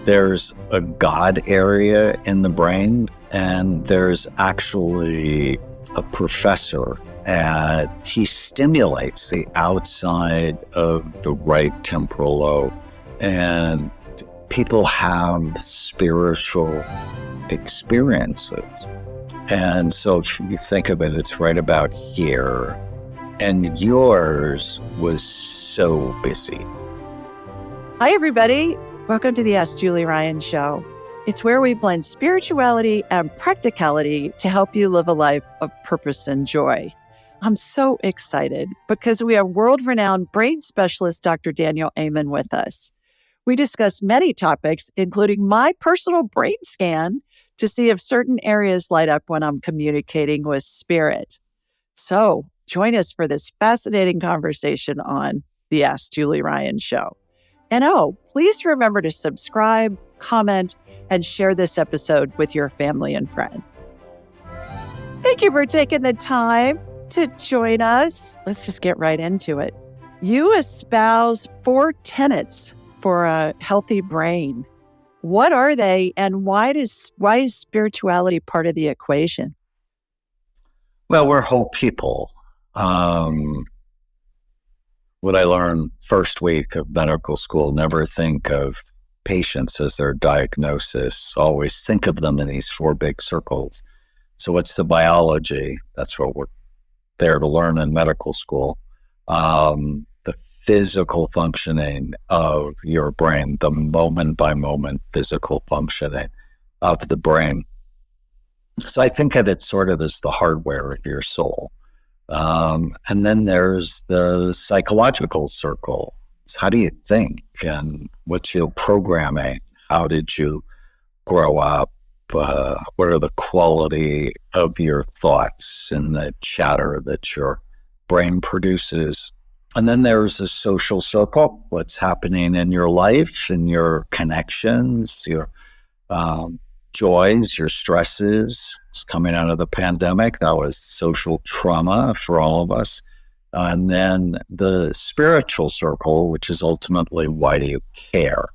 There's a God area in the brain, and there's actually a professor, and he stimulates the outside of the right temporal lobe, and people have spiritual experiences. And so if you think of it, it's right about here. And yours was so busy. Hi, everybody. Welcome to the Ask Julie Ryan Show. It's where we blend spirituality and practicality to help you live a life of purpose and joy. I'm so excited because we have world-renowned brain specialist Dr. Daniel Amen with us. We discuss many topics, including my personal brain scan to see if certain areas light up when I'm communicating with spirit. So join us for this fascinating conversation on the Ask Julie Ryan Show. And please remember to subscribe, comment, and share this episode with your family and friends. Thank you for taking the time to join us. Let's just get right into it. You espouse 4 tenets for a healthy brain. What are they, and why is spirituality part of the equation? Well, we're whole people. What I learned first week of medical school, never think of patients as their diagnosis. Always think of them in these 4 big circles. So what's the biology? That's what we're there to learn in medical school. The physical functioning of your brain, the moment-by-moment physical functioning of the brain. So I think of it sort of as the hardware of your soul. And then there's the psychological circle. It's how do you think, and what's your programming? How did you grow up? What are the quality of your thoughts and the chatter that your brain produces? And then there's the social circle, what's happening in your life and your connections, your joys, your stresses. It's coming out of the pandemic. That was social trauma for all of us. And then the spiritual circle, which is ultimately, why do you care?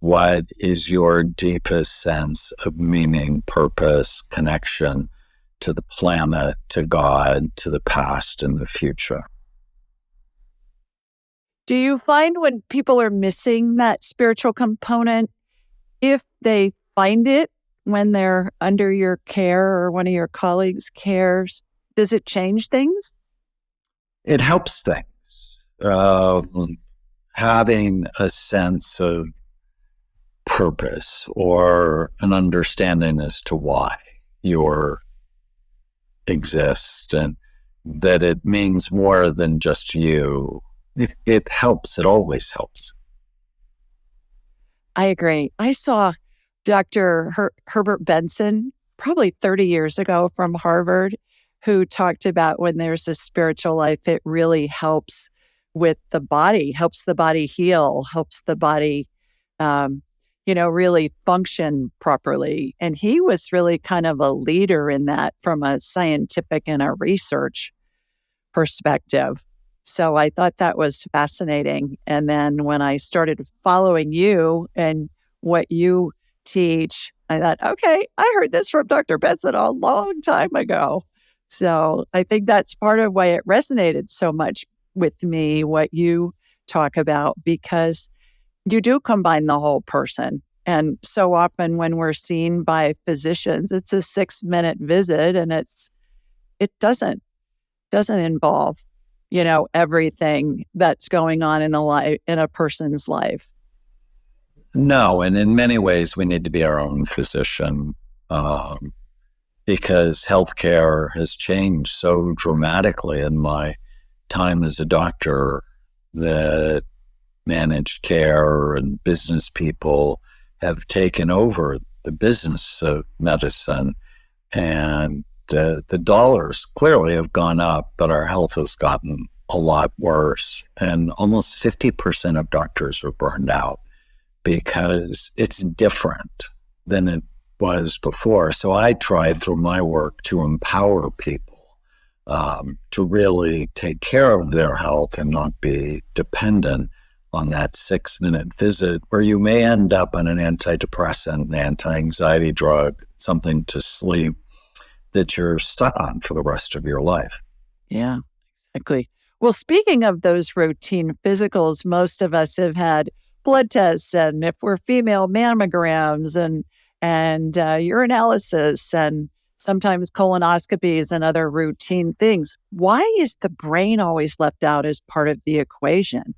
What is your deepest sense of meaning, purpose, connection to the planet, to God, to the past and the future? Do you find when people are missing that spiritual component, if they find it when they're under your care or one of your colleagues' cares, does it change things? It helps things. Having a sense of purpose or an understanding as to why you exist and that it means more than just you. It helps. It always helps. I agree. I saw Dr. Herbert Benson, probably 30 years ago from Harvard, who talked about when there's a spiritual life, it really helps with the body, helps the body heal, helps the body, really function properly. And he was really kind of a leader in that from a scientific and a research perspective. So I thought that was fascinating. And then when I started following you and what you teach, I thought, okay, I heard this from Dr. Benson a long time ago. So I think that's part of why it resonated so much with me, what you talk about, because you do combine the whole person. And so often when we're seen by physicians, it's a 6-minute visit and it doesn't involve, everything that's going on in a person's life. No, and in many ways, we need to be our own physician because healthcare has changed so dramatically in my time as a doctor that managed care and business people have taken over the business of medicine, and the dollars clearly have gone up, but our health has gotten a lot worse. And almost 50% of doctors are burned out because it's different than it was before. So I try through my work to empower people to really take care of their health and not be dependent on that 6-minute visit where you may end up on an antidepressant, an anti-anxiety drug, something to sleep that you're stuck on for the rest of your life. Yeah, exactly. Well, speaking of those routine physicals, most of us have had blood tests, and if we're female, mammograms and urinalysis, and sometimes colonoscopies and other routine things. Why is the brain always left out as part of the equation?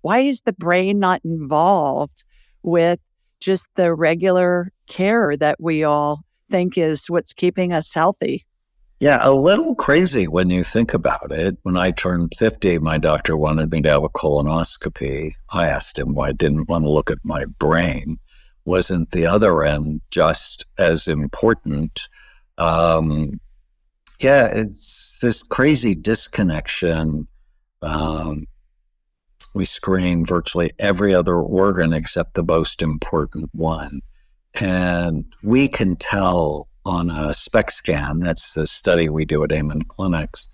Why is the brain not involved with just the regular care that we all think is what's keeping us healthy? Yeah, a little crazy when you think about it. When I turned 50, my doctor wanted me to have a colonoscopy. I asked him why I didn't want to look at my brain. Wasn't the other end just as important? Yeah, it's this crazy disconnection. We screen virtually every other organ except the most important one. And we can tell on a SPECT scan, that's the study we do at Amen Clinics,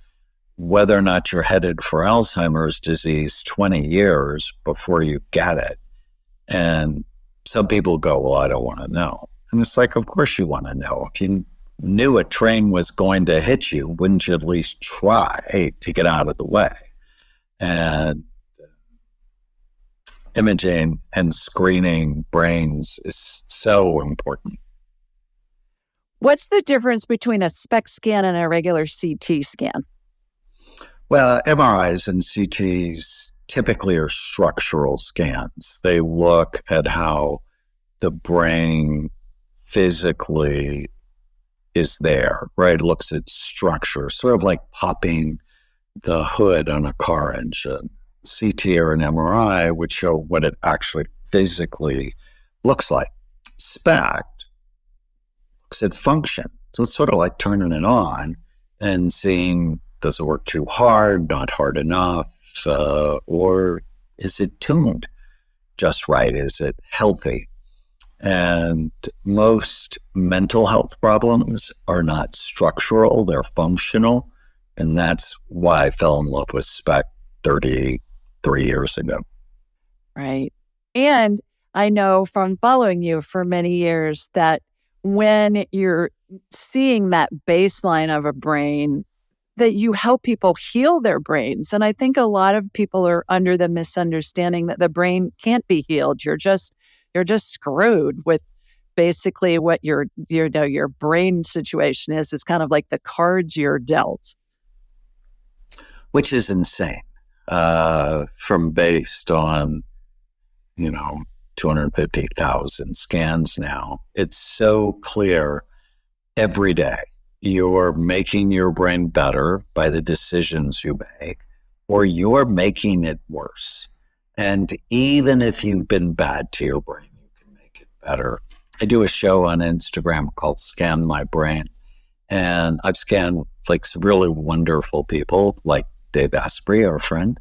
whether or not you're headed for Alzheimer's disease 20 years before you get it. And some people go, well, I don't want to know. And it's like, of course you want to know. If you knew a train was going to hit you, wouldn't you at least try to get out of the way? And imaging and screening brains is so important. What's the difference between a SPECT scan and a regular CT scan? Well, MRIs and CTs typically are structural scans. They look at how the brain physically is there, right? It looks at structure, sort of like popping the hood on a car engine. CT or an MRI would show what it actually physically looks like. SPECT looks at function. So it's sort of like turning it on and seeing, does it work too hard, not hard enough, or is it tuned just right? Is it healthy? And most mental health problems are not structural, they're functional. And that's why I fell in love with SPECT 33 years ago. Right. And I know from following you for many years that when you're seeing that baseline of a brain, that you help people heal their brains. And I think a lot of people are under the misunderstanding that the brain can't be healed. You're just screwed with basically what your brain situation is. It's kind of like the cards you're dealt. Which is insane. From based on, 250,000 scans now. It's so clear every day you're making your brain better by the decisions you make, or you're making it worse. And even if you've been bad to your brain, you can make it better. I do a show on Instagram called Scan My Brain, and I've scanned like some really wonderful people like Dave Asprey, our friend.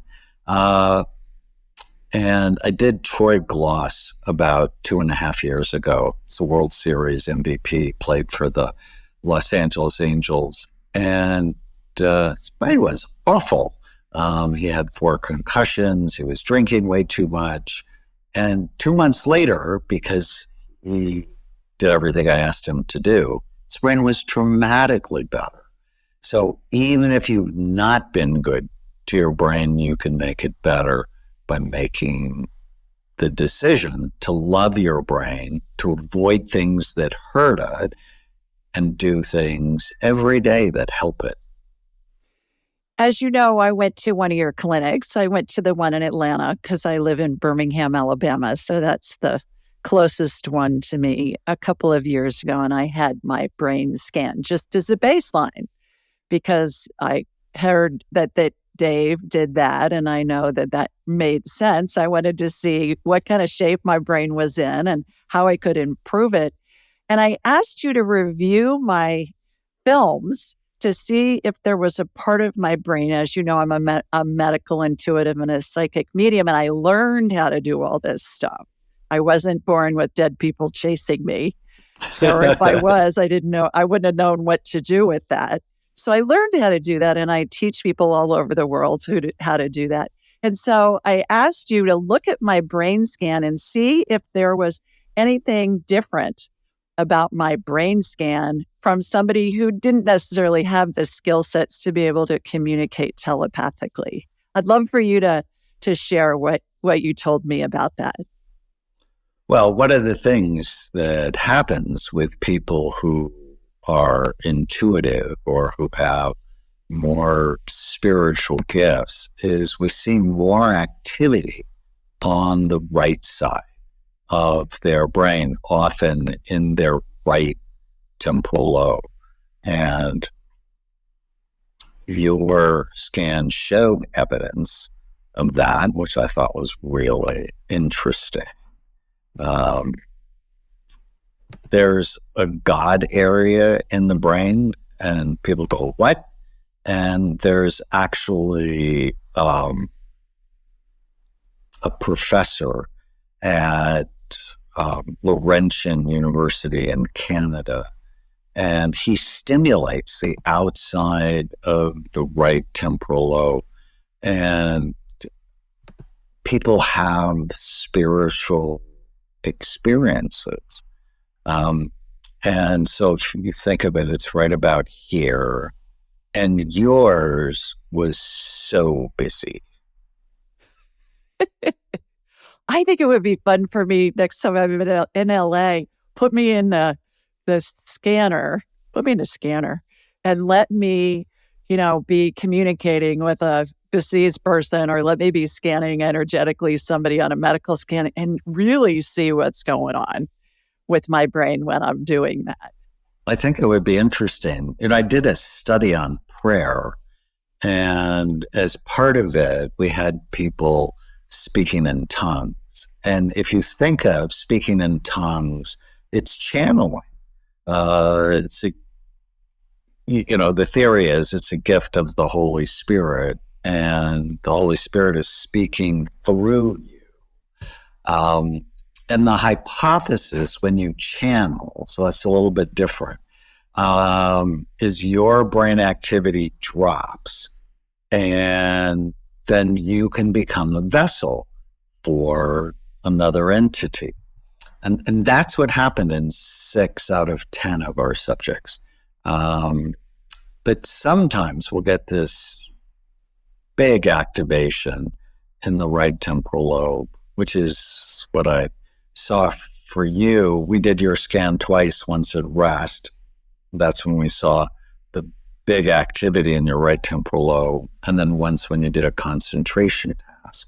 And I did Troy Gloss about 2.5 years ago. It's a World Series MVP, played for the Los Angeles Angels. And his brain was awful. He had 4 concussions. He was drinking way too much. And 2 months later, because he did everything I asked him to do, his brain was dramatically better. So even if you've not been good to your brain, you can make it better by making the decision to love your brain, to avoid things that hurt it, and do things every day that help it. As you know, I went to one of your clinics. I went to the one in Atlanta because I live in Birmingham, Alabama. So that's the closest one to me a couple of years ago. And I had my brain scanned just as a baseline because I heard that Dave did that, and I know that made sense. I wanted to see what kind of shape my brain was in and how I could improve it. And I asked you to review my films to see if there was a part of my brain. As you know, I'm a medical intuitive and a psychic medium, and I learned how to do all this stuff. I wasn't born with dead people chasing me. Or if I was, I didn't know, I wouldn't have known what to do with that. So I learned how to do that, and I teach people all over the world how to do that. And so I asked you to look at my brain scan and see if there was anything different about my brain scan from somebody who didn't necessarily have the skill sets to be able to communicate telepathically. I'd love for you to share what you told me about that. Well, one of the things that happens with people who are intuitive or who have more spiritual gifts is we see more activity on the right side of their brain, often in their right temporal lobe. And your scan showed evidence of that, which I thought was really interesting. There's a God area in the brain, and people go, what? And there's actually a professor at Laurentian University in Canada, and he stimulates the outside of the right temporal lobe, and people have spiritual experiences. And so if you think of it, it's right about here. And yours was so busy. I think it would be fun for me next time I'm in LA. Put me in the scanner, and let me, be communicating with a deceased person, or let me be scanning energetically somebody on a medical scan and really see what's going on with my brain when I'm doing that. I think it would be interesting. I did a study on prayer, and as part of it, we had people speaking in tongues. And if you think of speaking in tongues, it's channeling. The theory is it's a gift of the Holy Spirit, and the Holy Spirit is speaking through you. And the hypothesis when you channel, so that's a little bit different, is your brain activity drops, and then you can become a vessel for another entity. And that's what happened in 6 out of 10 of our subjects. But sometimes we'll get this big activation in the right temporal lobe, which is what I saw for you. We did your scan twice, once at rest. That's when we saw the big activity in your right temporal lobe. And then once when you did a concentration task,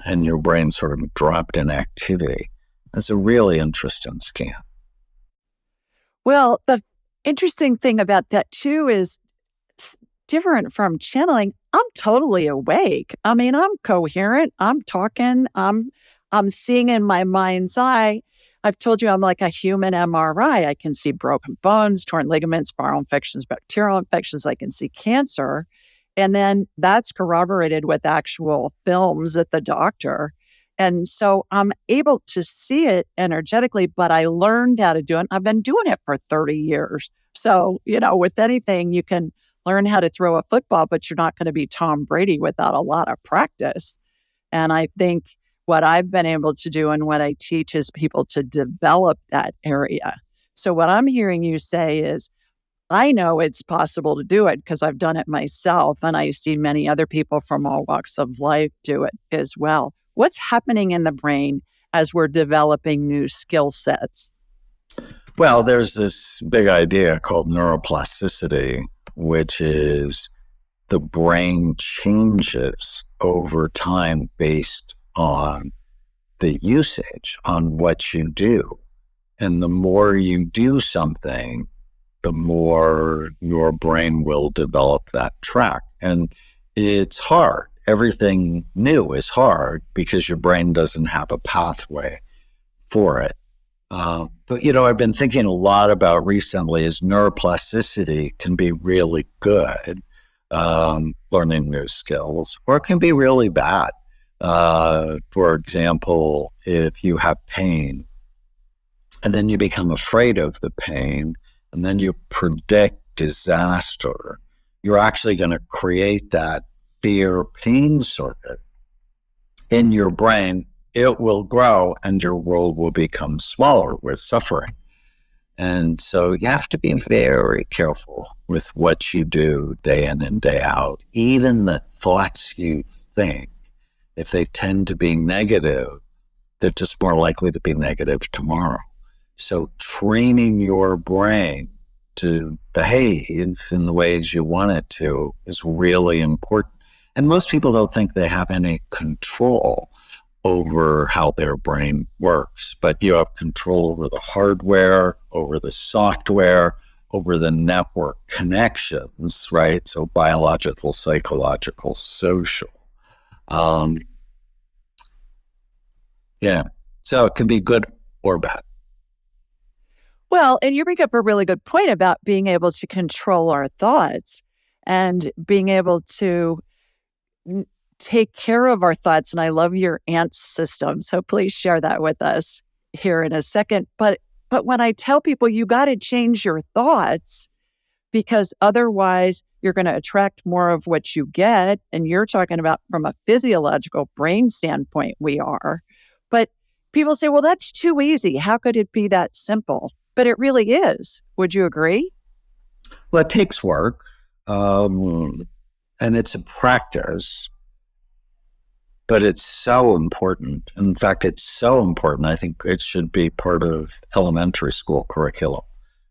and your brain sort of dropped in activity. That's a really interesting scan. Well, the interesting thing about that too is different from channeling. I'm totally awake. I mean, I'm coherent. I'm talking. I'm seeing in my mind's eye. I've told you I'm like a human MRI. I can see broken bones, torn ligaments, viral infections, bacterial infections. I can see cancer. And then that's corroborated with actual films at the doctor. And so I'm able to see it energetically, but I learned how to do it. I've been doing it for 30 years. So, with anything, you can learn how to throw a football, but you're not going to be Tom Brady without a lot of practice. And I think what I've been able to do and what I teach is people to develop that area. So what I'm hearing you say is, I know it's possible to do it because I've done it myself, and I see many other people from all walks of life do it as well. What's happening in the brain as we're developing new skill sets? Well, there's this big idea called neuroplasticity, which is the brain changes over time based on the usage, on what you do. And the more you do something, the more your brain will develop that track. And it's hard. Everything new is hard because your brain doesn't have a pathway for it. But I've been thinking a lot about recently is neuroplasticity can be really good, learning new skills, or it can be really bad. For example, if you have pain and then you become afraid of the pain, and then you predict disaster, you're actually going to create that fear pain circuit in your brain, it will grow and your world will become smaller with suffering. And so you have to be very careful with what you do day in and day out. Even the thoughts you think, if they tend to be negative, they're just more likely to be negative tomorrow. So training your brain to behave in the ways you want it to is really important. And most people don't think they have any control over how their brain works, but you have control over the hardware, over the software, over the network connections, right? So biological, psychological, social. Um, yeah. So it can be good or bad. Well, and you bring up a really good point about being able to control our thoughts and being able to take care of our thoughts. And I love your ANT system. So please share that with us here in a second. But when I tell people you got to change your thoughts, because otherwise you're going to attract more of what you get. And you're talking about from a physiological brain standpoint, we are. But people say, well, that's too easy. How could it be that simple? But it really is. Would you agree? Well, it takes work, and it's a practice, but it's so important. In fact, it's so important. I think it should be part of elementary school curriculum.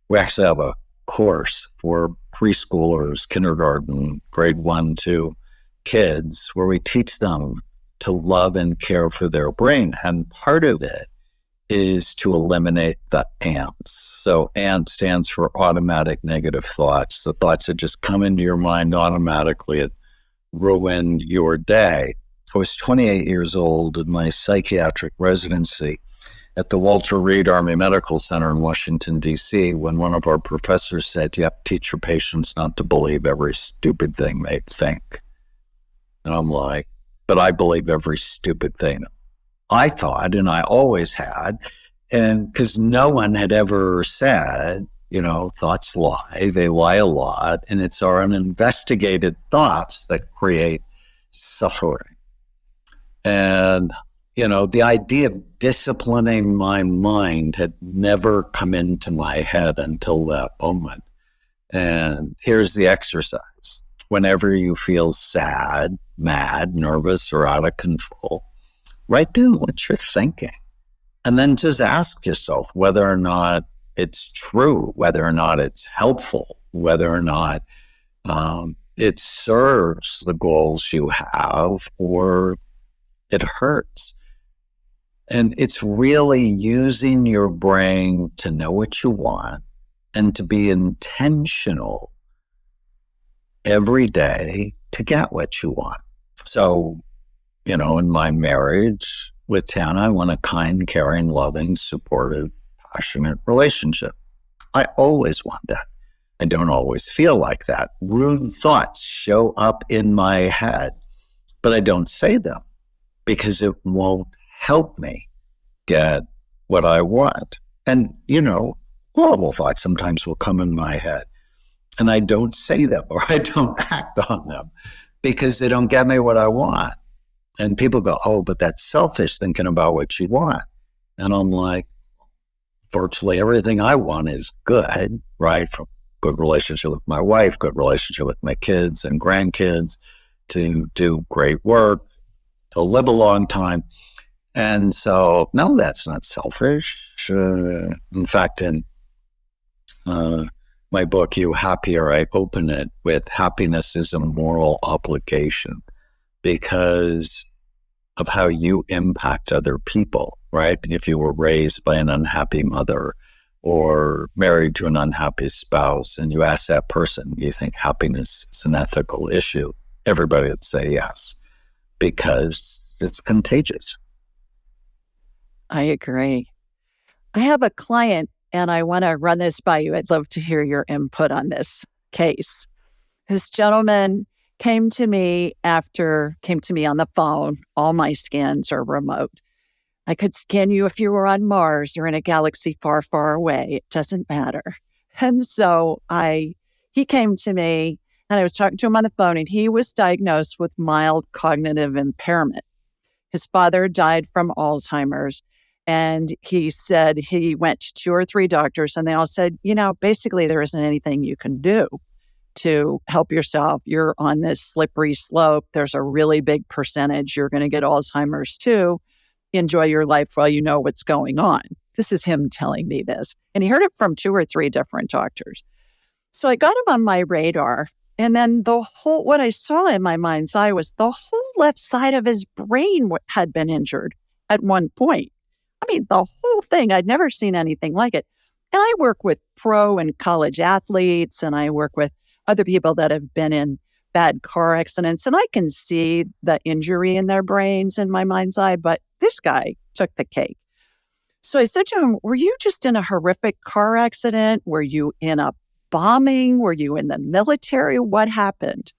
We actually have a course for preschoolers, kindergarten, grade 1, 2 kids, where we teach them to love and care for their brain. And part of it is to eliminate the ants. So ANT stands for automatic negative thoughts, the thoughts that just come into your mind automatically and ruin your day. I was 28 years old in my psychiatric residency at the Walter Reed Army Medical Center in Washington, D.C., when one of our professors said, you have to teach your patients not to believe every stupid thing they think. And I'm like, but I believe every stupid thing I thought, and I always had, and because no one had ever said, thoughts lie, they lie a lot, and it's our uninvestigated thoughts that create suffering. And, the idea of disciplining my mind had never come into my head until that moment. And here's the exercise. Whenever you feel sad, mad, nervous, or out of control, write down what you're thinking. And then just ask yourself whether or not it's true, whether or not it's helpful, whether or not it serves the goals you have, or it hurts. And it's really using your brain to know what you want and to be intentional every day to get what you want. So, in my marriage with Tana, I want a kind, caring, loving, supportive, passionate relationship. I always want that. I don't always feel like that. Rude thoughts show up in my head, but I don't say them because it won't help me get what I want. And, horrible thoughts sometimes will come in my head, and I don't say them or I don't act on them because they don't get me what I want. And people go, oh, but that's selfish, thinking about what you want. And I'm like, virtually everything I want is good, right? From good relationship with my wife, good relationship with my kids and grandkids, to do great work, to live a long time. And so, no, that's not selfish. In fact, in my book, You Happier, I open it with happiness is a moral obligation because of how you impact other people, right? If you were raised by an unhappy mother or married to an unhappy spouse and you ask that person, do you think happiness is an ethical issue? Everybody would say yes, because it's contagious. I agree. I have a client and I want to run this by you. I'd love to hear your input on this case. This gentleman came to me on the phone. All my scans are remote. I could scan you if you were on Mars or in a galaxy far, far away. It doesn't matter. And so he came to me And I was talking to him on the phone, and he was diagnosed with mild cognitive impairment. His father died from Alzheimer's. And he said he went to 2 or 3 doctors, and they all said, basically there isn't anything you can do to help yourself. You're on this slippery slope. There's a really big percentage you're going to get Alzheimer's too. Enjoy your life while you know what's going on. This is him telling me this. And he heard it from 2 or 3 different doctors. So I got him on my radar. And then what I saw in my mind's eye was the whole left side of his brain had been injured at one point. I mean, the whole thing. I'd never seen anything like it. And I work with pro and college athletes, and I work with other people that have been in bad car accidents, and I can see the injury in their brains in my mind's eye, but this guy took the cake. So I said to him, were you just in a horrific car accident? Were you in a bombing? Were you in the military? What happened?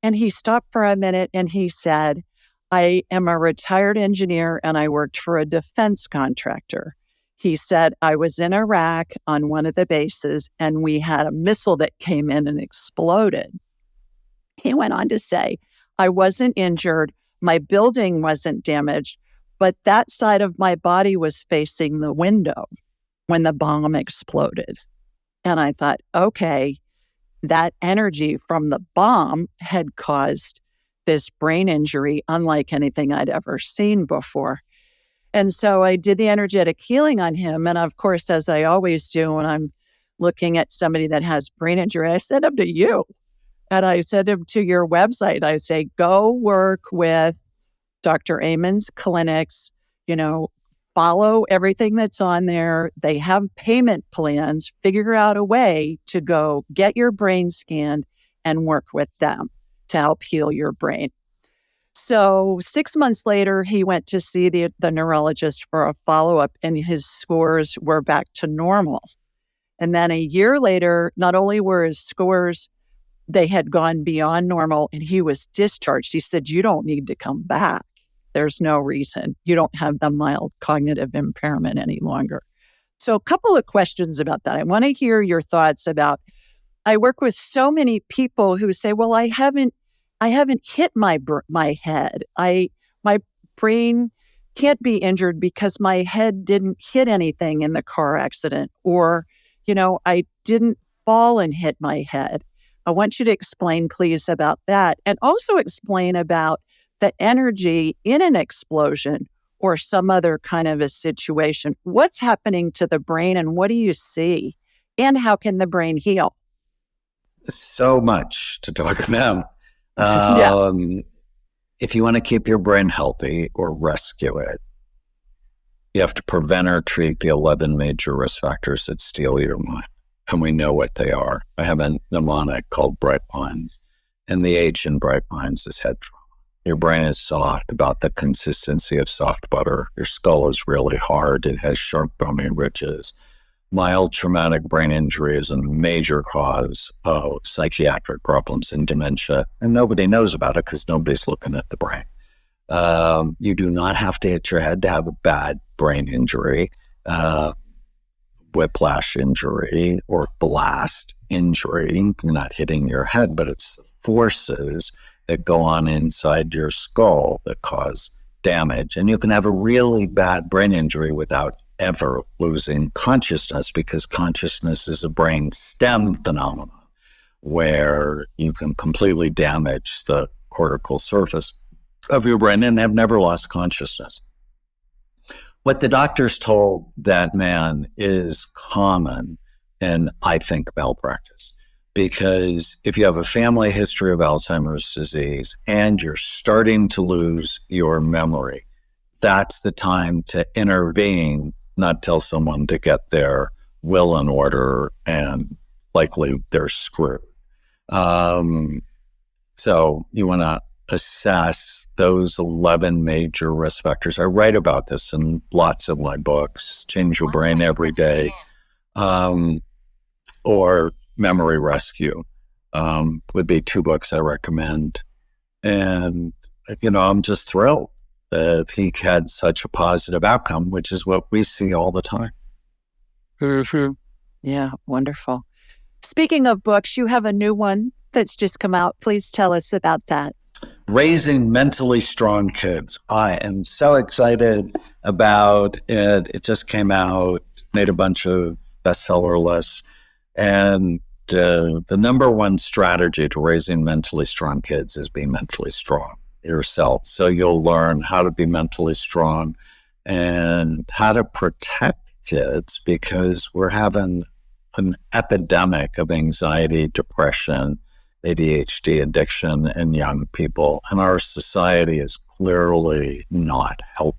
And he stopped for a minute and he said, I am a retired engineer and I worked for a defense contractor. He said, I was in Iraq on one of the bases and we had a missile that came in and exploded. He went on to say, I wasn't injured. My building wasn't damaged, but that side of my body was facing the window when the bomb exploded. And I thought, okay, that energy from the bomb had caused this brain injury unlike anything I'd ever seen before. And so I did the energetic healing on him. And of course, as I always do when I'm looking at somebody that has brain injury, I send them to you. And I send them to your website. I say, go work with Dr. Amon's clinics, follow everything that's on there. They have payment plans. Figure out a way to go get your brain scanned and work with them to help heal your brain. So 6 months later, he went to see the neurologist for a follow-up, and his scores were back to normal. And then a year later, not only were his scores, they had gone beyond normal, and he was discharged. He said, you don't need to come back. There's no reason. You don't have the mild cognitive impairment any longer. So a couple of questions about that. I want to hear your thoughts about, I work with so many people who say, well, I haven't hit my head. My brain can't be injured because my head didn't hit anything in the car accident, or, I didn't fall and hit my head. I want you to explain, please, about that, and also explain about the energy in an explosion or some other kind of a situation. What's happening to the brain and what do you see? And how can the brain heal? So much to talk about. Yeah. If you want to keep your brain healthy or rescue it, you have to prevent or treat the 11 major risk factors that steal your mind. And we know what they are. I have a mnemonic called Bright Minds, and the H in Bright Minds is head trauma. Your brain is soft, about the consistency of soft butter. Your skull is really hard. It has sharp bony ridges. Mild traumatic brain injury is a major cause of psychiatric problems and dementia, and nobody knows about it because nobody's looking at the brain. You do not have to hit your head to have a bad brain injury, whiplash injury, or blast injury. You're not hitting your head, but it's the forces that go on inside your skull that cause damage. And you can have a really bad brain injury without ever losing consciousness, because consciousness is a brain stem phenomenon where you can completely damage the cortical surface of your brain and have never lost consciousness. What the doctors told that man is common and, I think, malpractice. Because if you have a family history of Alzheimer's disease and you're starting to lose your memory, that's the time to intervene, not tell someone to get their will in order and likely they're screwed. So you want to assess those 11 major risk factors. I write about this in lots of my books, Change Your Brain Every Day, or Memory Rescue would be 2 books I recommend. And, I'm just thrilled that he had such a positive outcome, which is what we see all the time. Yeah, wonderful. Speaking of books, you have a new one that's just come out. Please tell us about that. Raising Mentally Strong Kids. I am so excited about it. It just came out, made a bunch of bestseller lists. And the number one strategy to raising mentally strong kids is be mentally strong yourself. So you'll learn how to be mentally strong and how to protect kids, because we're having an epidemic of anxiety, depression, ADHD, addiction in young people. And our society is clearly not helping.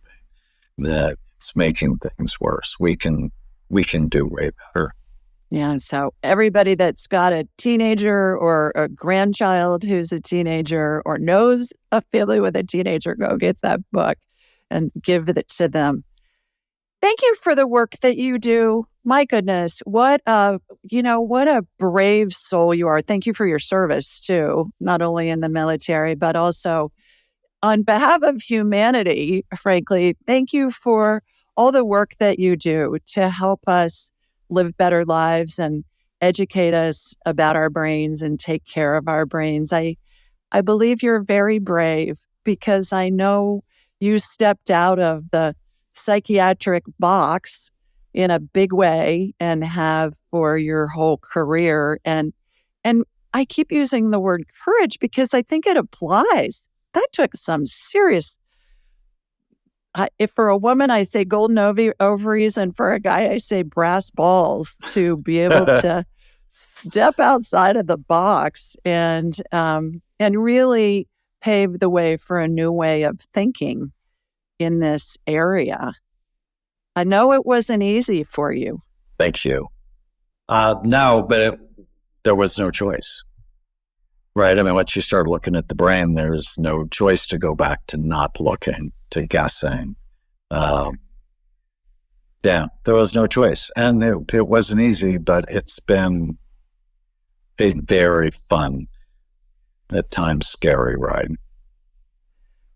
That it's making things worse. We can do way better. Yeah. So everybody that's got a teenager or a grandchild who's a teenager or knows a family with a teenager, go get that book and give it to them. Thank you for the work that you do. My goodness, what a brave soul you are. Thank you for your service too, not only in the military, but also on behalf of humanity, frankly. Thank you for all the work that you do to help us live better lives and educate us about our brains and take care of our brains. I believe you're very brave, because I know you stepped out of the psychiatric box in a big way and have for your whole career. And I keep using the word courage because I think it applies. That took some serious. If for a woman, I say golden ovaries, and for a guy, I say brass balls, to be able to step outside of the box and really pave the way for a new way of thinking in this area. I know it wasn't easy for you. Thank you. No, but there was no choice. Right. I mean, once you start looking at the brain, there's no choice to go back to not looking, to guessing. Yeah, there was no choice. And it wasn't easy, but it's been a very fun, at times scary ride.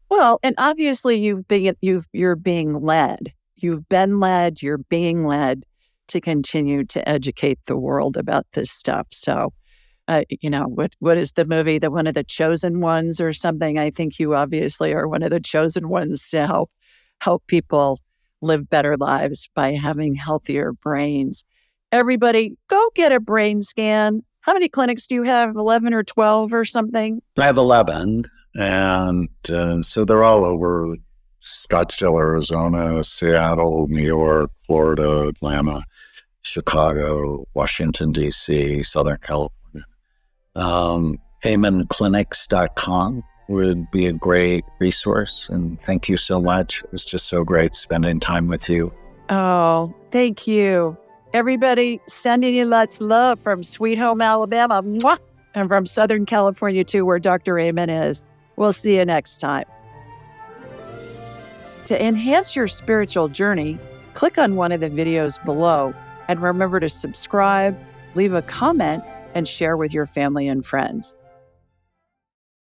Well, and obviously you're being led. You've been led, you're being led to continue to educate the world about this stuff. So what is the movie, one of the chosen ones or something? I think you obviously are one of the chosen ones to help people live better lives by having healthier brains. Everybody, go get a brain scan. How many clinics do you have? 11 or 12 or something? I have 11. And so they're all over Scottsdale, Arizona, Seattle, New York, Florida, Atlanta, Chicago, Washington, D.C., Southern California. AmenClinics.com would be a great resource. And thank you so much. It was just so great spending time with you. Oh, thank you. Everybody, sending you lots of love from Sweet Home, Alabama. Mwah! And from Southern California, too, where Dr. Amen is. We'll see you next time. To enhance your spiritual journey, click on one of the videos below and remember to subscribe, leave a comment, and share with your family and friends.